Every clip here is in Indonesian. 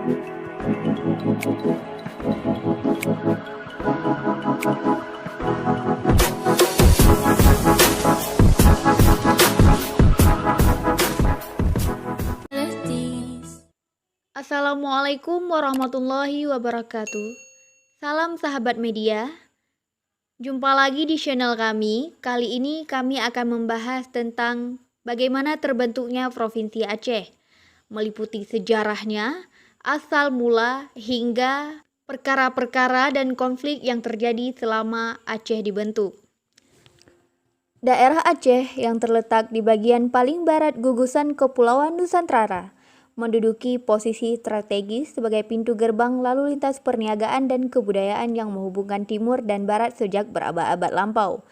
Assalamualaikum warahmatullahi wabarakatuh. Salam sahabat media. Jumpa lagi di channel kami. Kali ini kami akan membahas tentang bagaimana terbentuknya Provinsi Aceh, meliputi sejarahnya, asal mula hingga perkara-perkara dan konflik yang terjadi selama Aceh dibentuk. Daerah Aceh yang terletak di bagian paling barat gugusan Kepulauan Nusantara menduduki posisi strategis sebagai pintu gerbang lalu lintas perniagaan dan kebudayaan yang menghubungkan timur dan barat sejak berabad-abad lampau.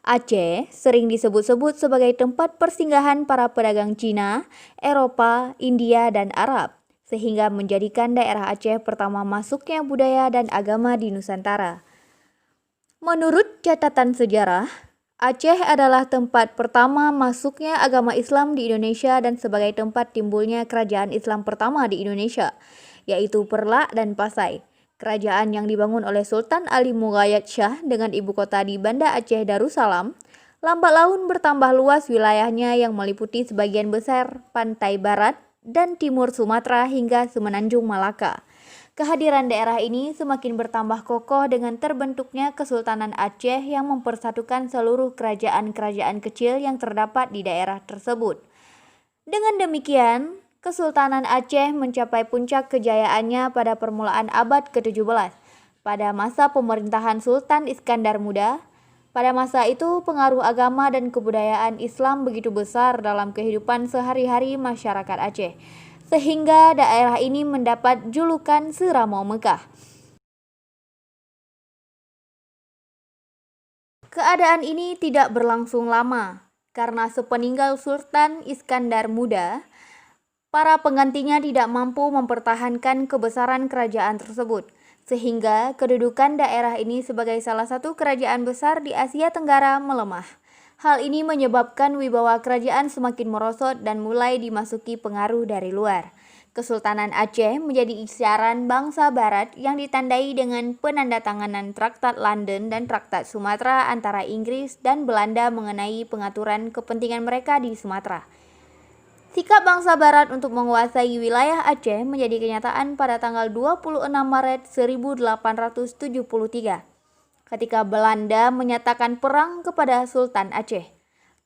Aceh sering disebut-sebut sebagai tempat persinggahan para pedagang Cina, Eropa, India, dan Arab, sehingga menjadikan daerah Aceh pertama masuknya budaya dan agama di Nusantara. Menurut catatan sejarah, Aceh adalah tempat pertama masuknya agama Islam di Indonesia dan sebagai tempat timbulnya kerajaan Islam pertama di Indonesia, yaitu Perlak dan Pasai. Kerajaan yang dibangun oleh Sultan Ali Mughayat Shah dengan ibu kota di Banda Aceh Darussalam, lambat laun bertambah luas wilayahnya yang meliputi sebagian besar pantai barat dan timur Sumatera hingga Semenanjung Malaka. Kehadiran daerah ini semakin bertambah kokoh dengan terbentuknya Kesultanan Aceh yang mempersatukan seluruh kerajaan-kerajaan kecil yang terdapat di daerah tersebut. Dengan demikian, Kesultanan Aceh mencapai puncak kejayaannya pada permulaan abad ke-17, pada masa pemerintahan Sultan Iskandar Muda. Pada masa itu, pengaruh agama dan kebudayaan Islam begitu besar dalam kehidupan sehari-hari masyarakat Aceh, sehingga daerah ini mendapat julukan Seramau Mekah. Keadaan ini tidak berlangsung lama, karena sepeninggal Sultan Iskandar Muda, para penggantinya tidak mampu mempertahankan kebesaran kerajaan tersebut, sehingga kedudukan daerah ini sebagai salah satu kerajaan besar di Asia Tenggara melemah. Hal ini menyebabkan wibawa kerajaan semakin merosot dan mulai dimasuki pengaruh dari luar. Kesultanan Aceh menjadi isyarat bangsa barat yang ditandai dengan penandatanganan Traktat London dan Traktat Sumatera antara Inggris dan Belanda mengenai pengaturan kepentingan mereka di Sumatera. Sikap bangsa barat untuk menguasai wilayah Aceh menjadi kenyataan pada tanggal 26 Maret 1873. Ketika Belanda menyatakan perang kepada Sultan Aceh.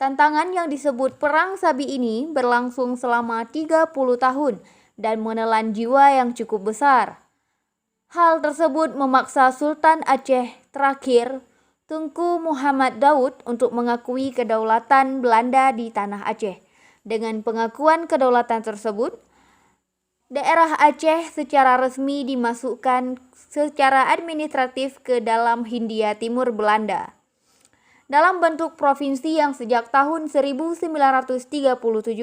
Tantangan yang disebut Perang Sabi ini berlangsung selama 30 tahun dan menelan jiwa yang cukup besar. Hal tersebut memaksa Sultan Aceh terakhir, Tunku Muhammad Daud, untuk mengakui kedaulatan Belanda di tanah Aceh. Dengan pengakuan kedaulatan tersebut, daerah Aceh secara resmi dimasukkan secara administratif ke dalam Hindia Timur Belanda dalam bentuk provinsi yang sejak tahun 1937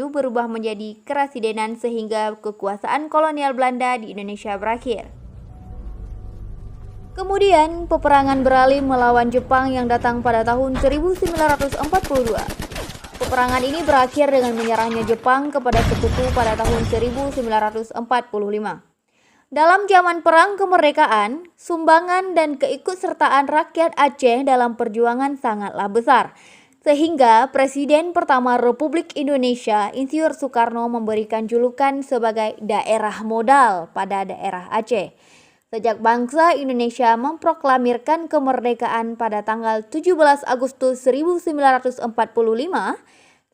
berubah menjadi kerasidenan sehingga kekuasaan kolonial Belanda di Indonesia berakhir. Kemudian peperangan beralih melawan Jepang yang datang pada tahun 1942. Peperangan ini berakhir dengan menyerahnya Jepang kepada sekutu pada tahun 1945. Dalam zaman perang kemerdekaan, sumbangan dan keikutsertaan rakyat Aceh dalam perjuangan sangatlah besar, sehingga Presiden pertama Republik Indonesia, Insinyur Soekarno, memberikan julukan sebagai daerah modal pada daerah Aceh. Sejak bangsa Indonesia memproklamirkan kemerdekaan pada tanggal 17 Agustus 1945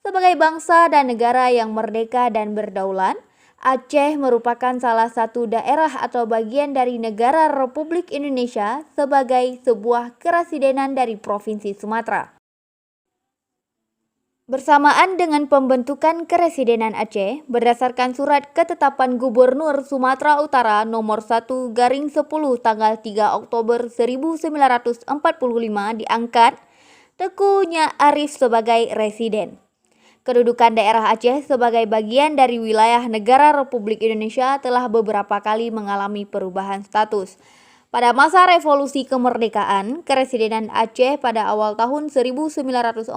sebagai bangsa dan negara yang merdeka dan berdaulat, Aceh merupakan salah satu daerah atau bagian dari negara Republik Indonesia sebagai sebuah kerasidenan dari Provinsi Sumatera. Bersamaan dengan pembentukan Keresidenan Aceh, berdasarkan Surat Ketetapan Gubernur Sumatera Utara nomor 1/10 tanggal 3 Oktober 1945 diangkat Teuku Nyak Arif sebagai residen. Kedudukan daerah Aceh sebagai bagian dari wilayah negara Republik Indonesia telah beberapa kali mengalami perubahan status. Pada masa revolusi kemerdekaan, Keresidenan Aceh pada awal tahun 1947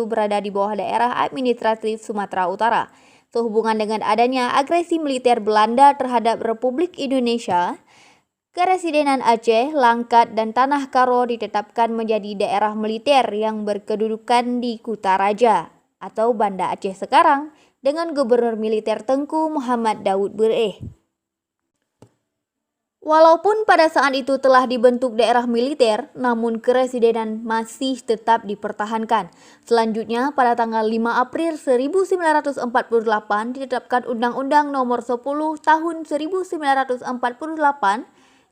berada di bawah daerah administratif Sumatera Utara. Sehubungan dengan adanya agresi militer Belanda terhadap Republik Indonesia, Keresidenan Aceh, Langkat, dan Tanah Karo ditetapkan menjadi daerah militer yang berkedudukan di Kutaraja atau Banda Aceh sekarang dengan Gubernur Militer Tengku Muhammad Daud Bereh. Walaupun pada saat itu telah dibentuk daerah militer, namun keresidenan masih tetap dipertahankan. Selanjutnya, pada tanggal 5 April 1948 ditetapkan Undang-Undang Nomor 10 Tahun 1948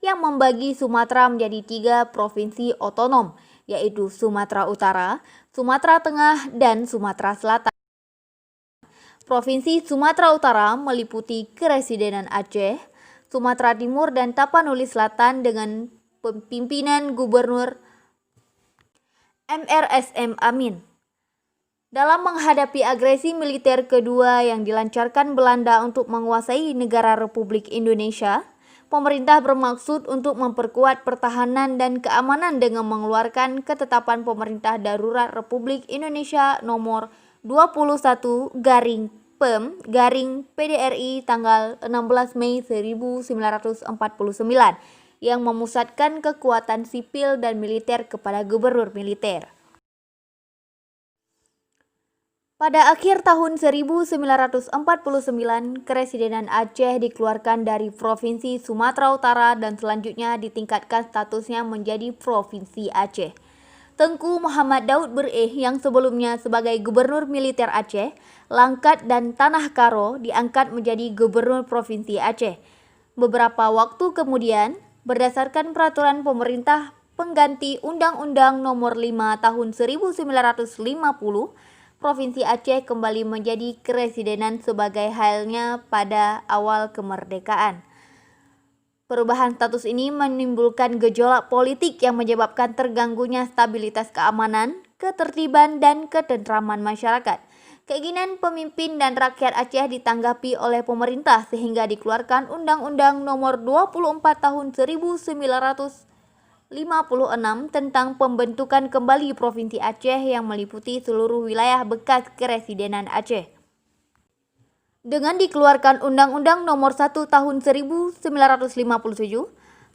yang membagi Sumatera menjadi 3 provinsi otonom, yaitu Sumatera Utara, Sumatera Tengah, dan Sumatera Selatan. Provinsi Sumatera Utara meliputi Keresidenan Aceh, Sumatera Timur, dan Tapanuli Selatan dengan pimpinan Gubernur MRSM Amin. Dalam menghadapi agresi militer kedua yang dilancarkan Belanda untuk menguasai negara Republik Indonesia, pemerintah bermaksud untuk memperkuat pertahanan dan keamanan dengan mengeluarkan Ketetapan Pemerintah Darurat Republik Indonesia Nomor 21 PDRI tanggal 16 Mei 1949 yang memusatkan kekuatan sipil dan militer kepada gubernur militer. Pada akhir tahun 1949, Keresidenan Aceh dikeluarkan dari Provinsi Sumatera Utara dan selanjutnya ditingkatkan statusnya menjadi Provinsi Aceh. Tengku Muhammad Daud Bereh yang sebelumnya sebagai Gubernur Militer Aceh, Langkat, dan Tanah Karo diangkat menjadi Gubernur Provinsi Aceh. Beberapa waktu kemudian, berdasarkan peraturan pemerintah pengganti Undang-Undang Nomor 5 Tahun 1950, Provinsi Aceh kembali menjadi keresidenan sebagai halnya pada awal kemerdekaan. Perubahan status ini menimbulkan gejolak politik yang menyebabkan terganggunya stabilitas keamanan, ketertiban, dan ketentraman masyarakat. Keinginan pemimpin dan rakyat Aceh ditanggapi oleh pemerintah sehingga dikeluarkan Undang-Undang Nomor 24 Tahun 1956 tentang pembentukan kembali Provinsi Aceh yang meliputi seluruh wilayah bekas Keresidenan Aceh. Dengan dikeluarkan Undang-Undang Nomor 1 Tahun 1957,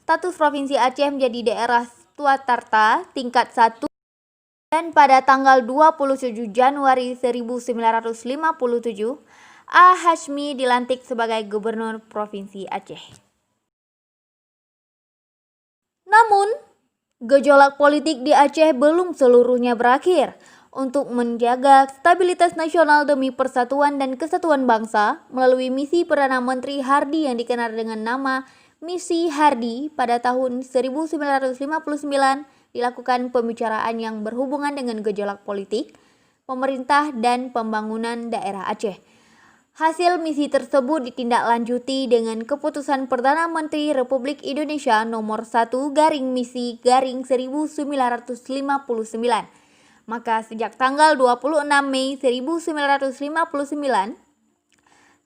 status Provinsi Aceh menjadi daerah Swakarta tingkat 1 dan pada tanggal 27 Januari 1957, A. Hashmi dilantik sebagai Gubernur Provinsi Aceh. Namun, gejolak politik di Aceh belum seluruhnya berakhir. Untuk menjaga stabilitas nasional demi persatuan dan kesatuan bangsa, melalui misi Perdana Menteri Hardi yang dikenal dengan nama Misi Hardi pada tahun 1959, dilakukan pembicaraan yang berhubungan dengan gejolak politik, pemerintah, dan pembangunan daerah Aceh. Hasil misi tersebut ditindaklanjuti dengan Keputusan Perdana Menteri Republik Indonesia Nomor 1/1959. Maka sejak tanggal 26 Mei 1959,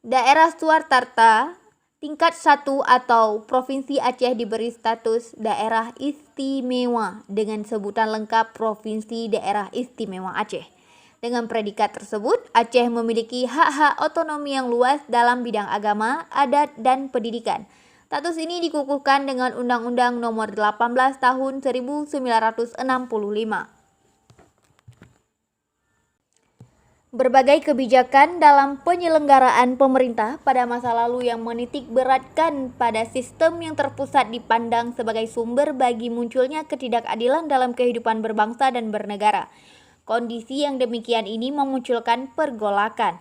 daerah Swakarta tingkat 1 atau Provinsi Aceh diberi status daerah istimewa dengan sebutan lengkap Provinsi Daerah Istimewa Aceh. Dengan predikat tersebut, Aceh memiliki hak-hak otonomi yang luas dalam bidang agama, adat, dan pendidikan. Status ini dikukuhkan dengan Undang-Undang Nomor 18 Tahun 1965. Berbagai kebijakan dalam penyelenggaraan pemerintah pada masa lalu yang menitik beratkan pada sistem yang terpusat dipandang sebagai sumber bagi munculnya ketidakadilan dalam kehidupan berbangsa dan bernegara. Kondisi yang demikian ini memunculkan pergolakan.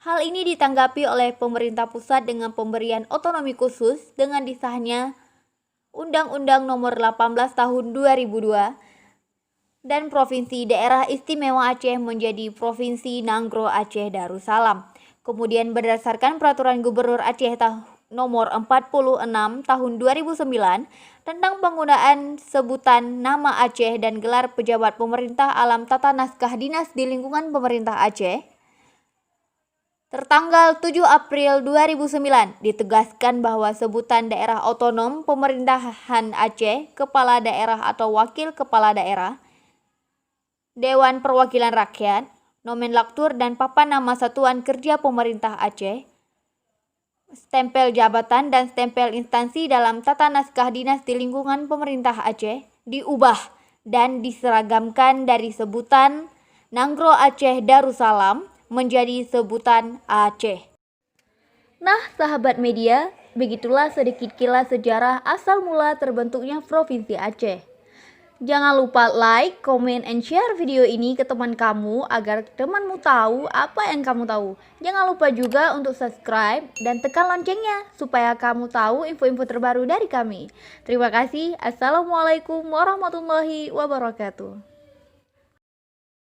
Hal ini ditanggapi oleh pemerintah pusat dengan pemberian otonomi khusus dengan disahnya Undang-Undang Nomor 18 Tahun 2002 dan Provinsi Daerah Istimewa Aceh menjadi Provinsi Nanggro Aceh Darussalam. Kemudian berdasarkan Peraturan Gubernur Aceh Nomor 46 Tahun 2009 tentang penggunaan sebutan nama Aceh dan gelar pejabat pemerintah alam tata naskah dinas di lingkungan pemerintah Aceh, tertanggal 7 April 2009 ditegaskan bahwa sebutan daerah otonom pemerintahan Aceh, kepala daerah atau wakil kepala daerah, Dewan Perwakilan Rakyat, nomenklatur dan papan nama satuan kerja pemerintah Aceh, stempel jabatan dan stempel instansi dalam tata naskah dinas di lingkungan pemerintah Aceh diubah dan diseragamkan dari sebutan Nanggro Aceh Darussalam menjadi sebutan Aceh. Nah, sahabat media, begitulah sedikit kilas sejarah asal mula terbentuknya Provinsi Aceh. Jangan lupa like, comment, and share video ini ke teman kamu agar temanmu tahu apa yang kamu tahu. Jangan lupa juga untuk subscribe dan tekan loncengnya supaya kamu tahu info-info terbaru dari kami. Terima kasih. Assalamualaikum warahmatullahi wabarakatuh.